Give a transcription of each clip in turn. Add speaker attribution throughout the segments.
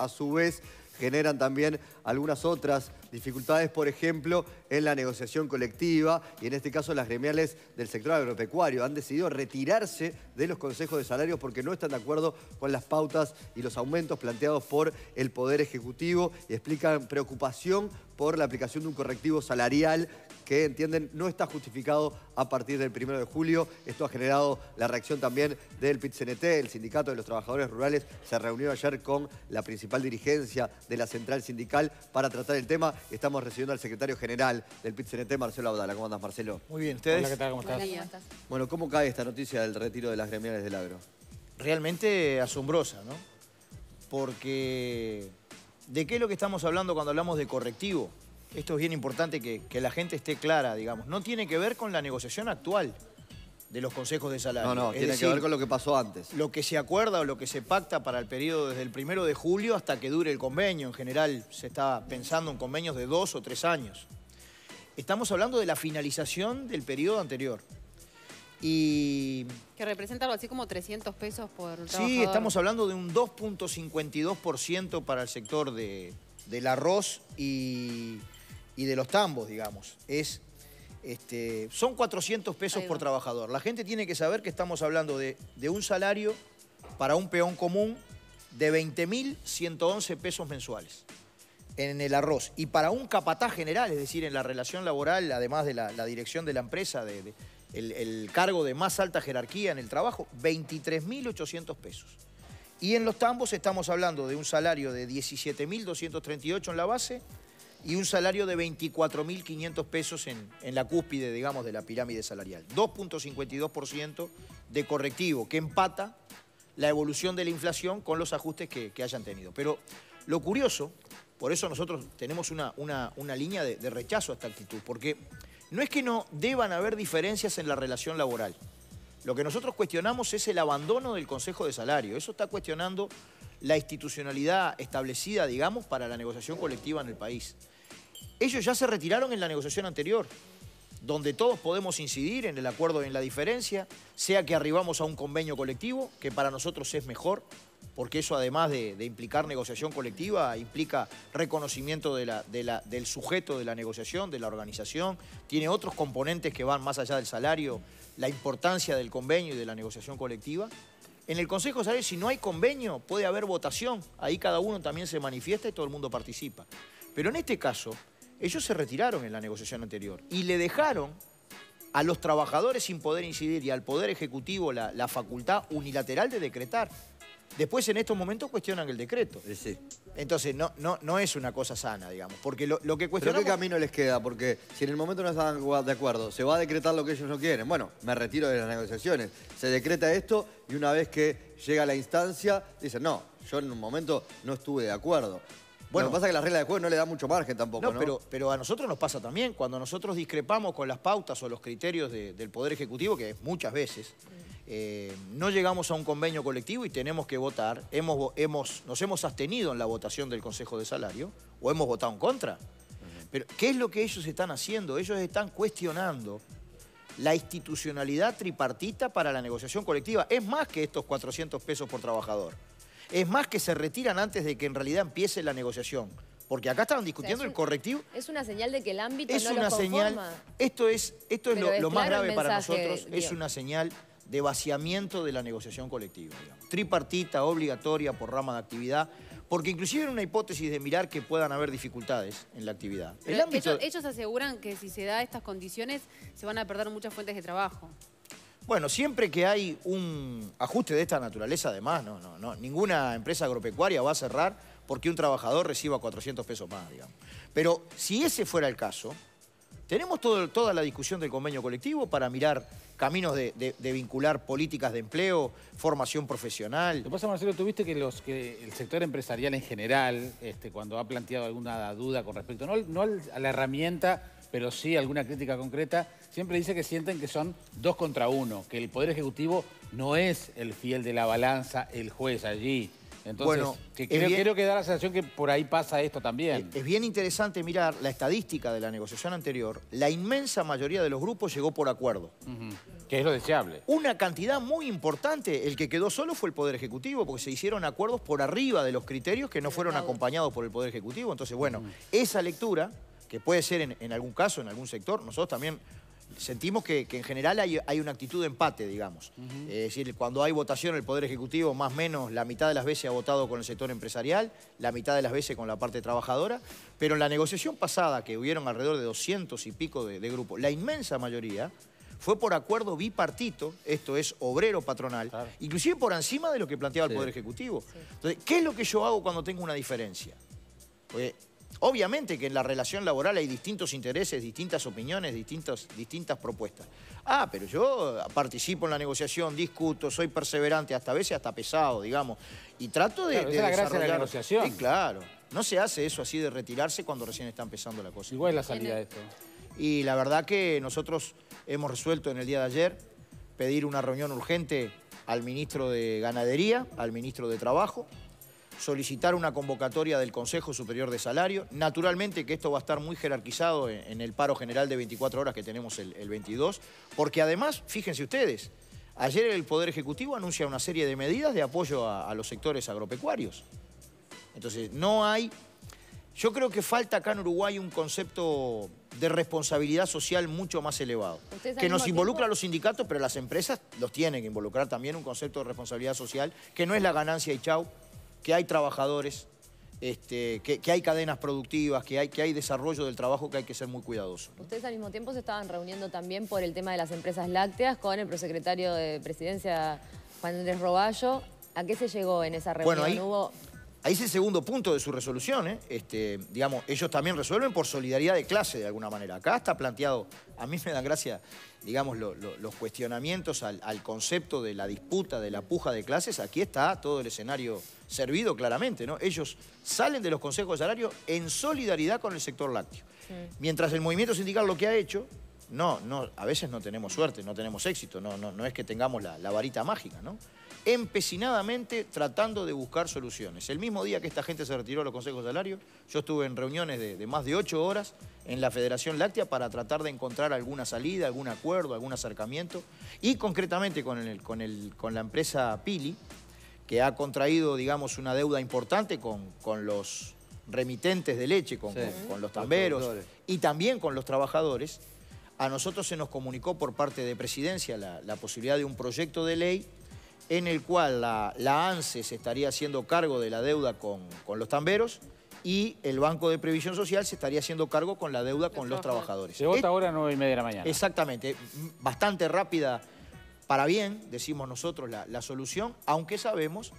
Speaker 1: a su vez generan también algunas otras dificultades, por ejemplo, en la negociación colectiva, y en este caso las gremiales del sector agropecuario han decidido retirarse de los consejos de salarios porque no están de acuerdo con las pautas y los aumentos planteados por el Poder Ejecutivo, y explican preocupación por la aplicación de un correctivo salarial que entienden no está justificado a partir del 1 de julio. Esto ha generado la reacción también del PIT-CNT, el Sindicato de los Trabajadores Rurales. Se reunió ayer con la principal dirigencia de la central sindical para tratar el tema. Estamos recibiendo al secretario general del PIT-CNT, Marcelo Abdala. ¿Cómo andás, Marcelo?
Speaker 2: Muy bien, ¿ustedes?
Speaker 3: Hola, ¿qué tal? ¿Cómo estás?
Speaker 4: Hola,
Speaker 1: Bueno, ¿cómo cae esta noticia del retiro de las gremiales del agro?
Speaker 2: Realmente asombrosa, ¿no? Porque ¿de qué es lo que estamos hablando cuando hablamos de correctivo? Esto es bien importante que la gente esté clara, digamos. No tiene que ver con la negociación actual de los consejos de salario.
Speaker 1: No, tiene que ver con lo que pasó antes.
Speaker 2: Lo que se acuerda o lo que se pacta para el periodo desde el 1 de julio hasta que dure el convenio. En general se está pensando en convenios de 2 o 3 años. Estamos hablando de la finalización del periodo anterior. Y
Speaker 4: que representa algo así como 300 pesos por trabajador.
Speaker 2: sí, estamos hablando de un 2.52% para el sector del arroz y de los tambos, digamos. Son 400 pesos por trabajador. La gente tiene que saber que estamos hablando de un salario para un peón común de 20.111 pesos mensuales en el arroz. Y para un capataz general, es decir, en la relación laboral, además de la dirección de la empresa, el cargo de más alta jerarquía en el trabajo, 23.800 pesos. Y en los tambos estamos hablando de un salario de 17.238 en la base y un salario de 24.500 pesos en la cúspide, digamos, de la pirámide salarial. 2.52% de correctivo, que empata la evolución de la inflación con los ajustes que hayan tenido. Pero lo curioso, por eso nosotros tenemos una línea de rechazo a esta actitud, porque no es que no deban haber diferencias en la relación laboral. Lo que nosotros cuestionamos es el abandono del Consejo de Salario. Eso está cuestionando la institucionalidad establecida, digamos, para la negociación colectiva en el país. Ellos ya se retiraron en la negociación anterior, donde todos podemos incidir en el acuerdo en la diferencia, sea que arribamos a un convenio colectivo, que para nosotros es mejor, porque eso además de implicar negociación colectiva, implica reconocimiento del sujeto de la negociación, de la organización, tiene otros componentes que van más allá del salario, la importancia del convenio y de la negociación colectiva. En el Consejo de Salario, si no hay convenio, puede haber votación, ahí cada uno también se manifiesta y todo el mundo participa. Pero en este caso, ellos se retiraron en la negociación anterior y le dejaron a los trabajadores sin poder incidir y al Poder Ejecutivo la facultad unilateral de decretar. Después, en estos momentos, cuestionan el decreto.
Speaker 1: Sí.
Speaker 2: Entonces, no es una cosa sana, digamos. Porque lo que cuestionamos...
Speaker 1: ¿Pero qué camino les queda? Porque si en el momento no están de acuerdo, se va a decretar lo que ellos no quieren. Bueno, me retiro de las negociaciones. Se decreta esto y una vez que llega la instancia, dicen, no, yo en un momento no estuve de acuerdo. Bueno, lo que pasa es que la regla de juego no le da mucho margen tampoco, ¿no?
Speaker 2: Pero a nosotros nos pasa también. Cuando nosotros discrepamos con las pautas o los criterios del Poder Ejecutivo, que muchas veces, no llegamos a un convenio colectivo y tenemos que votar. Nos hemos abstenido en la votación del Consejo de Salario o hemos votado en contra. Pero, ¿qué es lo que ellos están haciendo? Ellos están cuestionando la institucionalidad tripartita para la negociación colectiva. Es más que estos 400 pesos por trabajador. Es más que se retiran antes de que en realidad empiece la negociación. Porque acá estaban discutiendo el correctivo.
Speaker 5: Es una señal de que el ámbito
Speaker 2: es
Speaker 5: no
Speaker 2: una
Speaker 5: lo conforma.
Speaker 2: Señal, esto es lo más
Speaker 5: claro
Speaker 2: grave para
Speaker 5: mensaje,
Speaker 2: nosotros. Es una señal de vaciamiento de la negociación colectiva, digamos. Tripartita, obligatoria, por rama de actividad. Porque inclusive en una hipótesis de mirar que puedan haber dificultades en la actividad.
Speaker 4: Ellos aseguran que si se da estas condiciones se van a perder muchas fuentes de trabajo.
Speaker 2: Bueno, siempre que hay un ajuste de esta naturaleza, además, ninguna empresa agropecuaria va a cerrar porque un trabajador reciba 400 pesos más, digamos. Pero si ese fuera el caso, tenemos toda la discusión del convenio colectivo para mirar caminos de vincular políticas de empleo, formación profesional.
Speaker 3: Lo que pasa, Marcelo, tuviste que el sector empresarial en general, cuando ha planteado alguna duda con respecto, no a la herramienta, pero sí alguna crítica concreta, siempre dice que sienten que son 2 contra 1, que el Poder Ejecutivo no es el fiel de la balanza, el juez allí. Entonces,
Speaker 2: bueno,
Speaker 3: creo que da la sensación que por ahí pasa esto también.
Speaker 2: Es bien interesante mirar la estadística de la negociación anterior. La inmensa mayoría de los grupos llegó por acuerdo.
Speaker 3: Que es lo deseable.
Speaker 2: Una cantidad muy importante. El que quedó solo fue el Poder Ejecutivo, porque se hicieron acuerdos por arriba de los criterios que no fueron acompañados por el Poder Ejecutivo. Entonces, bueno, esa lectura, que puede ser en algún caso, en algún sector, nosotros también sentimos que en general hay una actitud de empate, digamos. Es decir, cuando hay votación, el Poder Ejecutivo más o menos la mitad de las veces ha votado con el sector empresarial, la mitad de las veces con la parte trabajadora, pero en la negociación pasada, que hubieron alrededor de 200 y pico de grupos, la inmensa mayoría fue por acuerdo bipartito, esto es obrero-patronal, claro, inclusive por encima de lo que planteaba el Poder Ejecutivo. Sí. Entonces, ¿qué es lo que yo hago cuando tengo una diferencia? Pues, obviamente que en la relación laboral hay distintos intereses, distintas opiniones, distintas propuestas. Ah, pero yo participo en la negociación, discuto, soy perseverante, hasta a veces hasta pesado, digamos, y trato de,
Speaker 3: claro, esa es la gracia de la negociación.
Speaker 2: Sí, claro. No se hace eso así de retirarse cuando recién está empezando la cosa.
Speaker 3: Igual es la salida de esto.
Speaker 2: Y la verdad que nosotros hemos resuelto en el día de ayer pedir una reunión urgente al ministro de Ganadería, al ministro de Trabajo, solicitar una convocatoria del Consejo Superior de Salario. Naturalmente que esto va a estar muy jerarquizado en el paro general de 24 horas que tenemos el 22, porque además, fíjense ustedes, ayer el Poder Ejecutivo anuncia una serie de medidas de apoyo a los sectores agropecuarios. Entonces, no hay... Yo creo que falta acá en Uruguay un concepto de responsabilidad social mucho más elevado. Que nos involucra a los sindicatos, pero las empresas los tienen que involucrar también un concepto de responsabilidad social, que no es la ganancia y chau, que hay trabajadores, que hay cadenas productivas, que hay desarrollo del trabajo, que hay que ser muy cuidadoso.
Speaker 5: Ustedes al mismo tiempo se estaban reuniendo también por el tema de las empresas lácteas con el prosecretario de Presidencia, Juan Andrés Roballo. ¿A qué se llegó en esa reunión?
Speaker 2: Bueno, ahí es el segundo punto de su resolución, digamos, ellos también resuelven por solidaridad de clase de alguna manera. Acá está planteado, a mí me dan gracia, digamos, los cuestionamientos al concepto de la disputa, de la puja de clases. Aquí está todo el escenario servido claramente, ¿no? Ellos salen de los consejos de salario en solidaridad con el sector lácteo. Sí. Mientras el movimiento sindical lo que ha hecho, a veces no tenemos suerte, no tenemos éxito, no es que tengamos la varita mágica, ¿no? Empecinadamente tratando de buscar soluciones. El mismo día que esta gente se retiró de los consejos de salario, yo estuve en reuniones de más de 8 horas en la Federación Láctea para tratar de encontrar alguna salida, algún acuerdo, algún acercamiento. Y concretamente con la empresa Pili, que ha contraído, digamos, una deuda importante con los remitentes de leche, con los tamberos y también con los trabajadores. A nosotros se nos comunicó por parte de Presidencia la posibilidad de un proyecto de ley en el cual la ANSE se estaría haciendo cargo de la deuda con los tamberos y el Banco de Previsión Social se estaría haciendo cargo con la deuda con los trabajadores.
Speaker 3: Se vota ahora a 9:30 de la mañana.
Speaker 2: Exactamente. Bastante rápida, para bien, decimos nosotros, la solución, aunque sabemos...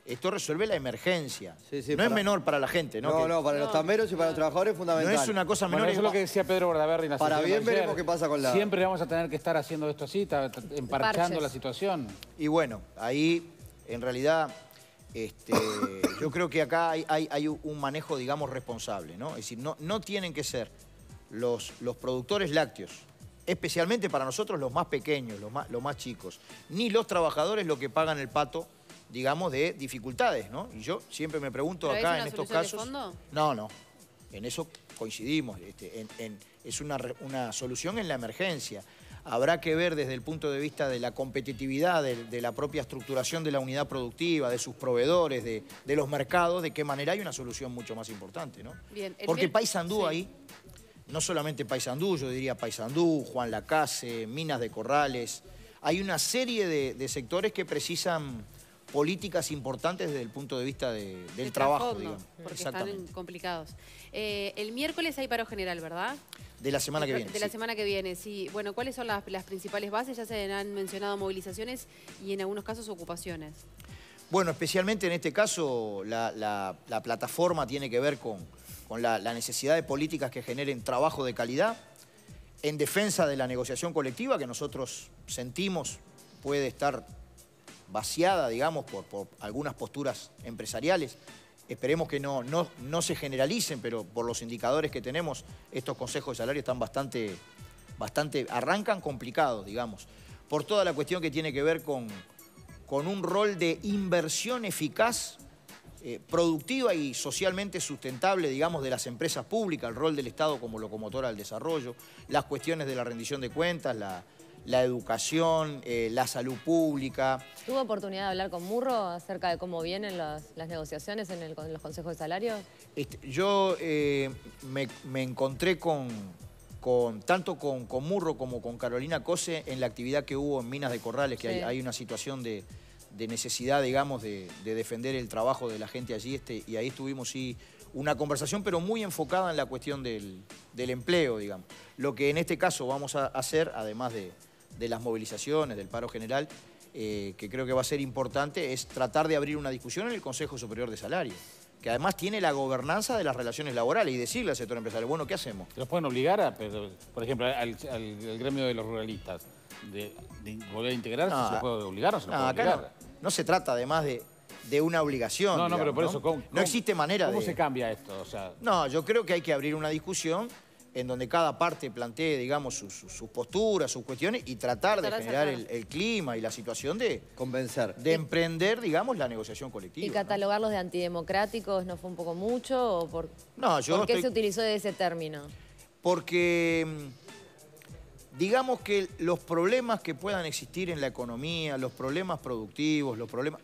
Speaker 2: Esto resuelve la emergencia. No es menor para la gente, ¿no?
Speaker 1: No, para los tamberos y para los trabajadores es fundamental.
Speaker 2: No es una cosa menor.
Speaker 3: Bueno, eso es lo que decía Pedro Bordaberry en la
Speaker 1: Para bien veremos qué pasa con la...
Speaker 3: Siempre vamos a tener que estar haciendo esto así, emparchando la situación.
Speaker 2: Y bueno, ahí, en realidad, yo creo que acá hay un manejo, digamos, responsable, ¿no? Es decir, no tienen que ser los productores lácteos, especialmente para nosotros los más pequeños, los más chicos, ni los trabajadores los que pagan el pato, digamos, de dificultades, ¿no? Y yo siempre me pregunto acá en estos casos...
Speaker 4: ¿Pero es una solución de fondo?
Speaker 2: No, en eso coincidimos. Es una solución en la emergencia. Habrá que ver desde el punto de vista de la competitividad, de la propia estructuración de la unidad productiva, de sus proveedores, de los mercados, de qué manera hay una solución mucho más importante, ¿no?
Speaker 4: Bien,
Speaker 2: porque Paysandú ahí, no solamente Paysandú, yo diría Paysandú, Juan Lacase, Minas de Corrales, hay una serie de sectores que precisan políticas importantes desde el punto de vista del trabajo, digamos.
Speaker 4: Porque están complicados. El miércoles hay paro general, ¿verdad?
Speaker 2: De la semana que viene.
Speaker 4: De la semana que viene, sí. Bueno, ¿cuáles son las principales bases? Ya se han mencionado movilizaciones y en algunos casos ocupaciones.
Speaker 2: Bueno, especialmente en este caso la plataforma tiene que ver con la necesidad de políticas que generen trabajo de calidad en defensa de la negociación colectiva que nosotros sentimos puede estar vaciada, digamos, por algunas posturas empresariales. Esperemos que no se generalicen, pero por los indicadores que tenemos, estos consejos de salario están bastante arrancan complicados, digamos, por toda la cuestión que tiene que ver con un rol de inversión eficaz, productiva y socialmente sustentable, digamos, de las empresas públicas, el rol del Estado como locomotora del desarrollo, las cuestiones de la rendición de cuentas, la educación, la salud pública.
Speaker 5: ¿Tuvo oportunidad de hablar con Murro acerca de cómo vienen las negociaciones en los consejos de salarios?
Speaker 2: Yo me encontré tanto con Murro como con Carolina Cose en la actividad que hubo en Minas de Corrales, que
Speaker 5: sí.
Speaker 2: hay una situación de necesidad, digamos, de defender el trabajo de la gente allí, y ahí tuvimos, sí, una conversación, pero muy enfocada en la cuestión del empleo, digamos. Lo que en este caso vamos a hacer, además de las movilizaciones, del paro general, que creo que va a ser importante, es tratar de abrir una discusión en el Consejo Superior de Salarios, que además tiene la gobernanza de las relaciones laborales, y decirle al sector empresarial, bueno, ¿qué hacemos?
Speaker 3: ¿Los pueden obligar, por ejemplo, al gremio de los ruralistas, de volver a integrarse?
Speaker 2: No,
Speaker 3: ¿Se los puede obligar o se los puede
Speaker 2: acá
Speaker 3: obligar?
Speaker 2: no se trata además de una obligación.
Speaker 3: No,
Speaker 2: digamos,
Speaker 3: pero por eso,
Speaker 2: no existe manera
Speaker 3: ¿cómo se cambia esto? O sea,
Speaker 2: No, yo creo que hay que abrir una discusión en donde cada parte plantee, digamos, sus posturas, sus cuestiones, y tratar de generar el clima y la situación de
Speaker 1: convencer,
Speaker 2: de emprender, digamos, la negociación colectiva.
Speaker 5: ¿Y catalogarlos de antidemocráticos no fue un poco mucho? ¿O por qué se utilizó ese término?
Speaker 2: Porque, digamos que los problemas que puedan existir en la economía, los problemas productivos,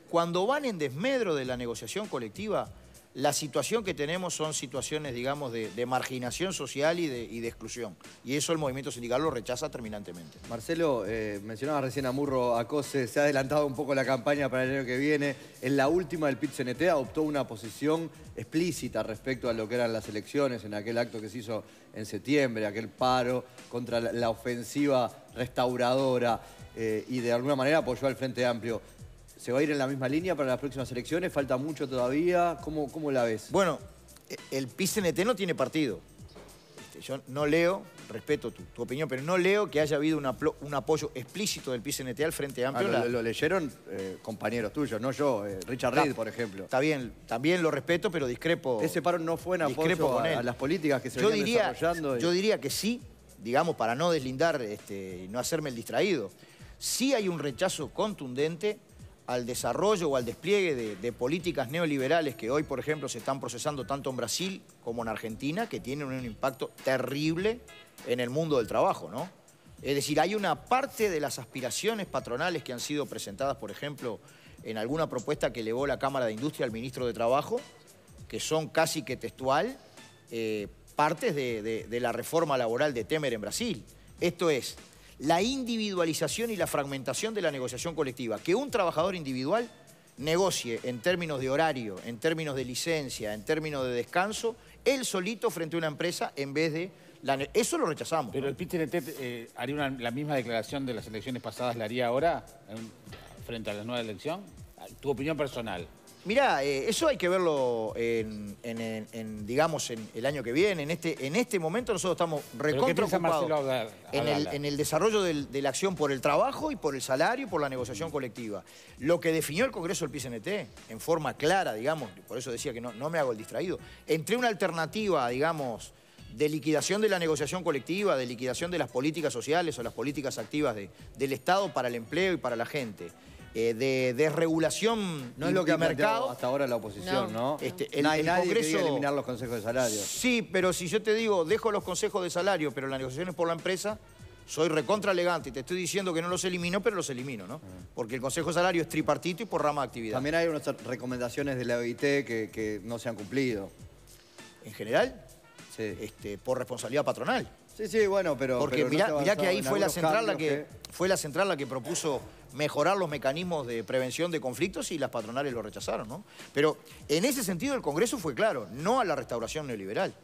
Speaker 2: cuando van en desmedro de la negociación colectiva, la situación que tenemos son situaciones, digamos, de marginación social y de exclusión. Y eso el movimiento sindical lo rechaza terminantemente.
Speaker 1: Marcelo, mencionabas recién a Murro Acose, se ha adelantado un poco la campaña para el año que viene. En la última, el PIT-CNT adoptó una posición explícita respecto a lo que eran las elecciones, en aquel acto que se hizo en septiembre, aquel paro contra la ofensiva restauradora, y de alguna manera apoyó al Frente Amplio. ¿Se va a ir en la misma línea para las próximas elecciones? ¿Falta mucho todavía? ¿Cómo la ves?
Speaker 2: Bueno, el PIT-CNT no tiene partido. Yo no leo, respeto tu opinión, pero no leo que haya habido un apoyo explícito del PIT-CNT al Frente Amplio.
Speaker 1: Lo leyeron compañeros tuyos, no yo, Richard Reed, por ejemplo.
Speaker 2: Está bien, también lo respeto, pero discrepo.
Speaker 1: Ese paro no fue en apoyo a las políticas que se venían desarrollando.
Speaker 2: Yo diría que sí, digamos, para no deslindar y no hacerme el distraído. Sí hay un rechazo contundente al desarrollo o al despliegue de políticas neoliberales que hoy, por ejemplo, se están procesando tanto en Brasil como en Argentina, que tienen un impacto terrible en el mundo del trabajo, ¿no? Es decir, hay una parte de las aspiraciones patronales que han sido presentadas, por ejemplo, en alguna propuesta que elevó la Cámara de Industria al ministro de Trabajo, que son casi que textual partes de la reforma laboral de Temer en Brasil. Esto es la individualización y la fragmentación de la negociación colectiva. Que un trabajador individual negocie en términos de horario, en términos de licencia, en términos de descanso, él solito frente a una empresa en vez de... Eso lo rechazamos.
Speaker 3: Pero el PIT-CNT haría la misma declaración de las elecciones pasadas, ¿la haría ahora frente a la nueva elección? Tu opinión personal.
Speaker 2: Mirá, eso hay que verlo digamos, en el año que viene. En este momento nosotros estamos recontra ocupados en el desarrollo de la acción por el trabajo y por el salario y por la negociación colectiva. Lo que definió el Congreso del PIT-CNT, en forma clara, digamos, por eso decía que no me hago el distraído, entre una alternativa, digamos, de liquidación de la negociación colectiva, de liquidación de las políticas sociales o las políticas activas del Estado para el empleo y para la gente, de desregulación
Speaker 1: no es lo que ha
Speaker 2: mercado
Speaker 1: hasta ahora la oposición, ¿no?
Speaker 2: El
Speaker 1: Nadie
Speaker 2: Congreso
Speaker 1: quería eliminar los consejos de salario.
Speaker 2: Sí, pero si yo te digo, dejo los consejos de salario, pero las negociaciones por la empresa, soy recontra elegante y te estoy diciendo que no los elimino, pero los elimino, ¿no? Porque el consejo de salario es tripartito y por rama de actividad.
Speaker 1: También hay unas recomendaciones de la OIT que no se han cumplido.
Speaker 2: ¿En general?
Speaker 1: Sí.
Speaker 2: Por responsabilidad patronal.
Speaker 1: Sí, bueno, pero...
Speaker 2: Porque mirá que ahí fue la central la que propuso mejorar los mecanismos de prevención de conflictos y las patronales lo rechazaron, ¿no? Pero en ese sentido el Congreso fue claro, no a la restauración neoliberal.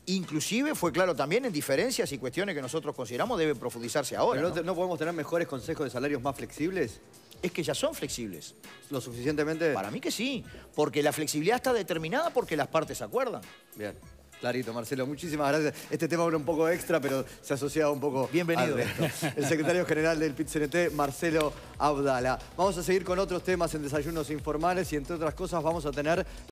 Speaker 2: Inclusive fue claro también en diferencias y cuestiones que nosotros consideramos deben profundizarse ahora.
Speaker 1: ¿Pero no podemos tener mejores consejos de salarios más flexibles?
Speaker 2: Es que ya son flexibles.
Speaker 1: ¿Lo suficientemente?
Speaker 2: Para mí que sí, porque la flexibilidad está determinada porque las partes acuerdan.
Speaker 1: Bien. Clarito, Marcelo, muchísimas gracias. Este tema era un poco extra, pero se asociaba un poco
Speaker 2: bienvenido.
Speaker 1: Al resto. El secretario general del PIT-CNT, Marcelo Abdala. Vamos a seguir con otros temas en Desayunos Informales y, entre otras cosas, vamos a tener...